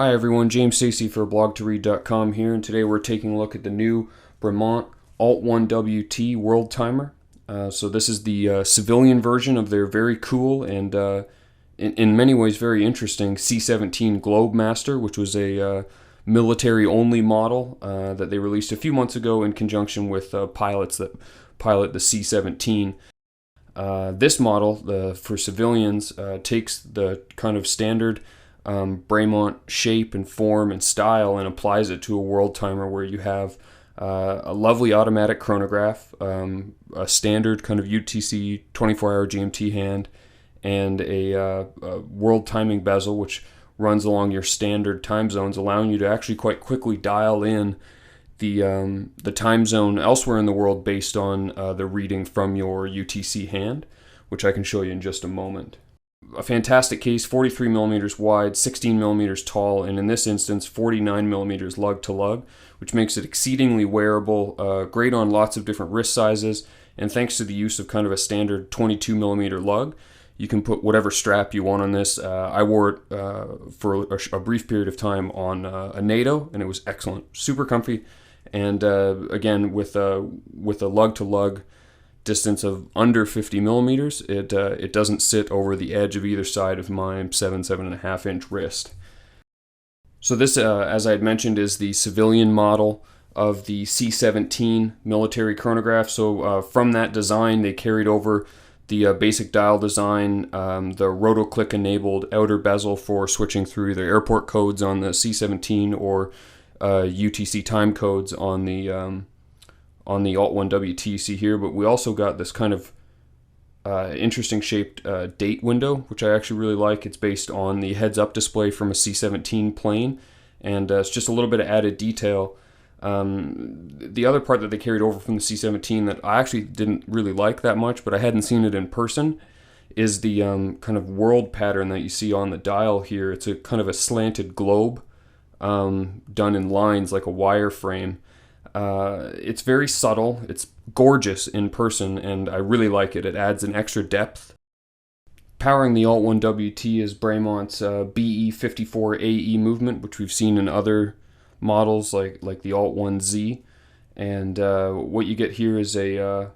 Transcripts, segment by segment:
Hi everyone, James Stacey for blog2read.com here, and today we're taking a look at the new Bremont ALT1-WT Worldtimer. So this is the civilian version of their very cool and in many ways very interesting C-17 Globemaster, which was a military-only model that they released a few months ago in conjunction with pilots that pilot the C-17. This model, for civilians, takes the kind of standard Bremont shape and form and style and applies it to a Worldtimer where you have a lovely automatic chronograph, a standard kind of UTC 24-hour GMT hand, and a world timing bezel which runs along your standard time zones, allowing you to actually quite quickly dial in the time zone elsewhere in the world based on the reading from your UTC hand, which I can show you in just a moment. A fantastic case, 43 millimeters wide, 16 millimeters tall, and in this instance 49 millimeters lug to lug, which makes it exceedingly wearable, great on lots of different wrist sizes, and thanks to the use of kind of a standard 22 millimeter lug, you can put whatever strap you want on this. I wore it for a brief period of time on a NATO, and it was excellent, super comfy, and again with a lug to lug distance of under 50 millimeters, it doesn't sit over the edge of either side of my 7.5 inch wrist. So this, as I had mentioned, is the civilian model of the C-17 military chronograph. So from that design, they carried over the basic dial design, the rotoclick enabled outer bezel for switching through either airport codes on the C-17 or UTC time codes on the ALT1-WT you see here, but we also got this kind of interesting shaped date window, which I actually really like. It's based on the heads-up display from a C-17 plane, and it's just a little bit of added detail. The other part that they carried over from the C-17 that I actually didn't really like that much, but I hadn't seen it in person, is the kind of world pattern that you see on the dial here. It's a kind of a slanted globe done in lines like a wireframe. It's very subtle, it's gorgeous in person, and I really like it. It adds an extra depth. Powering the ALT1-WT is Bremont's BE54AE movement, which we've seen in other models like the ALT1Z. And what you get here is a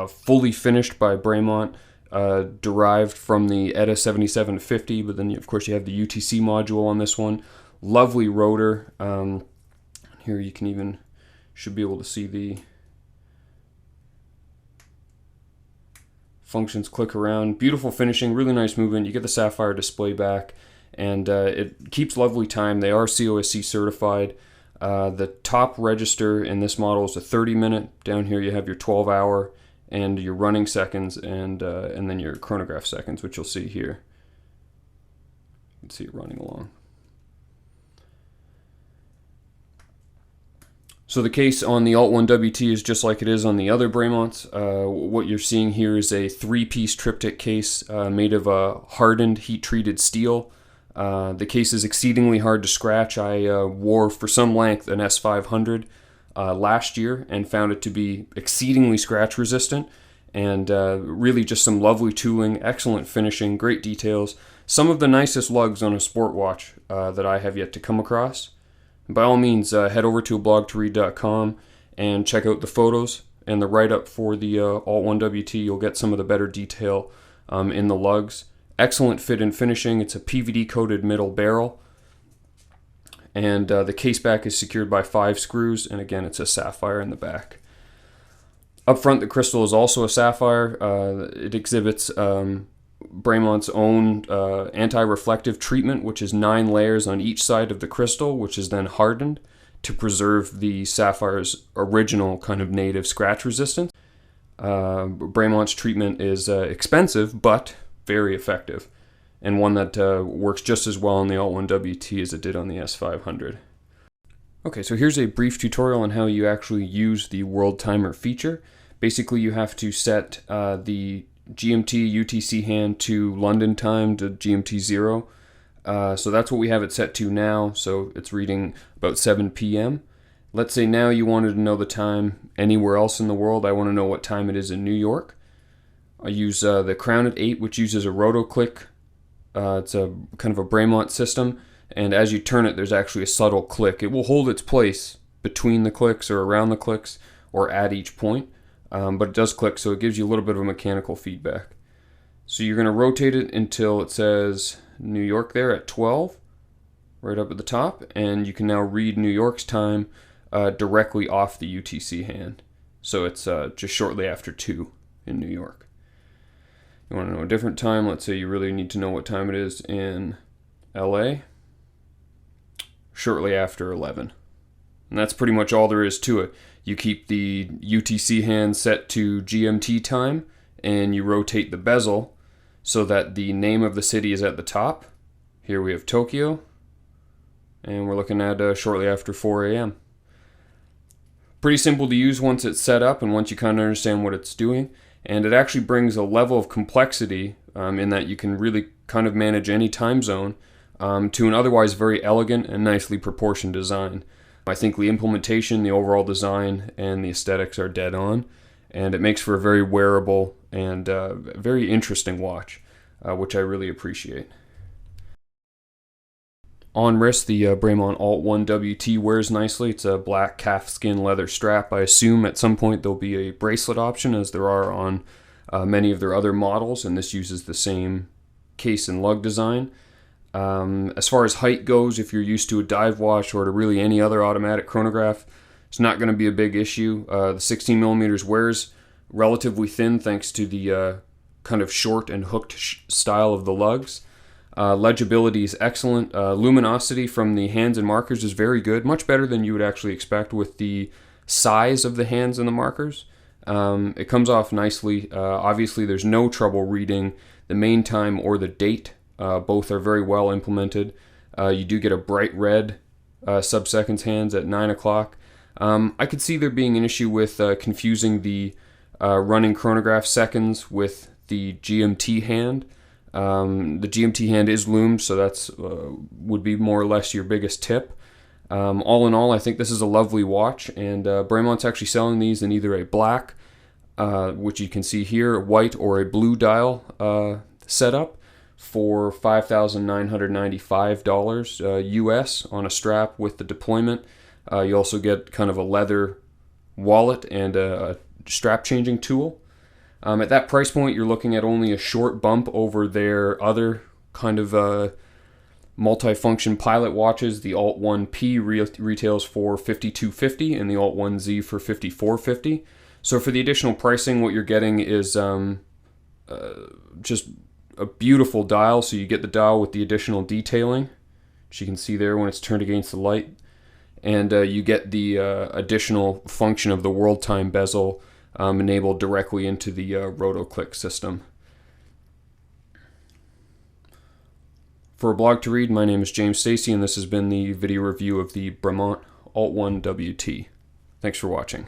fully finished by Bremont, derived from the ETA 7750, but then of course you have the UTC module on this one. Lovely rotor. Here you can even should be able to see the functions click around. Beautiful finishing, really nice movement. You get the sapphire display back, and it keeps lovely time. They are COSC certified. The top register in this model is a 30-minute. Down here you have your 12-hour and your running seconds, and then your chronograph seconds, which you'll see here. You can see it running along. So the case on the ALT1-WT is just like it is on the other Bremonts. What you're seeing here is a 3-piece triptych case made of hardened heat-treated steel. The case is exceedingly hard to scratch. I wore for some length an S500 last year and found it to be exceedingly scratch resistant, and really just some lovely tooling, excellent finishing, great details. Some of the nicest lugs on a sport watch that I have yet to come across. By all means, head over to blog2read.com and check out the photos and the write-up for the ALT1-WT. You'll get some of the better detail in the lugs. Excellent fit and finishing. It's a PVD-coated middle barrel, and the case back is secured by 5 screws, and again, it's a sapphire in the back. Up front, the crystal is also a sapphire. It exhibits Bremont's own anti-reflective treatment, which is 9 layers on each side of the crystal, which is then hardened to preserve the sapphire's original kind of native scratch resistance. Bremont's treatment is expensive, but very effective, and one that works just as well on the ALT1-WT as it did on the S500. Okay, so here's a brief tutorial on how you actually use the Worldtimer feature. Basically, you have to set the GMT UTC hand to London time to GMT 0. So that's what we have it set to now. So it's reading about 7 p.m. Let's say now you wanted to know the time anywhere else in the world. I want to know what time it is in New York. I use the Crown at 8, which uses a rotoclick. It's a kind of a Bremont system, and as you turn it, there's actually a subtle click. It will hold its place between the clicks or around the clicks or at each point, but it does click, so it gives you a little bit of a mechanical feedback. So you're going to rotate it until it says New York there at 12, right up at the top, and you can now read New York's time directly off the UTC hand. So it's just shortly after 2 in New York. You want to know a different time? Let's say you really need to know what time it is in LA. Shortly after 11. And that's pretty much all there is to it. You keep the UTC hand set to GMT time, and you rotate the bezel so that the name of the city is at the top. Here we have Tokyo, and we're looking at shortly after 4 a.m. Pretty simple to use once it's set up and once you kind of understand what it's doing. And it actually brings a level of complexity in that you can really kind of manage any time zone to an otherwise very elegant and nicely proportioned design. I think the implementation, the overall design, and the aesthetics are dead on, and it makes for a very wearable and very interesting watch, which I really appreciate. On wrist, the Bremont ALT1-WT wears nicely. It's a black calfskin leather strap. I assume at some point there'll be a bracelet option, as there are on many of their other models, and this uses the same case and lug design. As far as height goes, if you're used to a dive watch or to really any other automatic chronograph, it's not going to be a big issue. The 16 millimeters wears relatively thin thanks to the kind of short and hooked style of the lugs. Legibility is excellent. Luminosity from the hands and markers is very good, much better than you would actually expect with the size of the hands and the markers. It comes off nicely. Obviously, there's no trouble reading the main time or the date. Both are very well implemented. You do get a bright red sub-seconds hands at 9 o'clock. I could see there being an issue with confusing the running chronograph seconds with the GMT hand. The GMT hand is loomed, so that's would be more or less your biggest tip. All in all, I think this is a lovely watch, and Bremont's actually selling these in either a black, which you can see here, white, or a blue dial setup for $5,995 US on a strap with the deployment. You also get kind of a leather wallet and a strap changing tool. At that price point, you're looking at only a short bump over their other kind of multi-function pilot watches. The ALT1P retails for $5,250 and the ALT1Z for $5,450. So for the additional pricing, what you're getting is just a beautiful dial. So you get the dial with the additional detailing, which you can see there when it's turned against the light. And you get the additional function of the Worldtime bezel enabled directly into the RotoClick system. For a blog to read, my name is James Stacy, and this has been the video review of the Bremont ALT1-WT. Thanks for watching.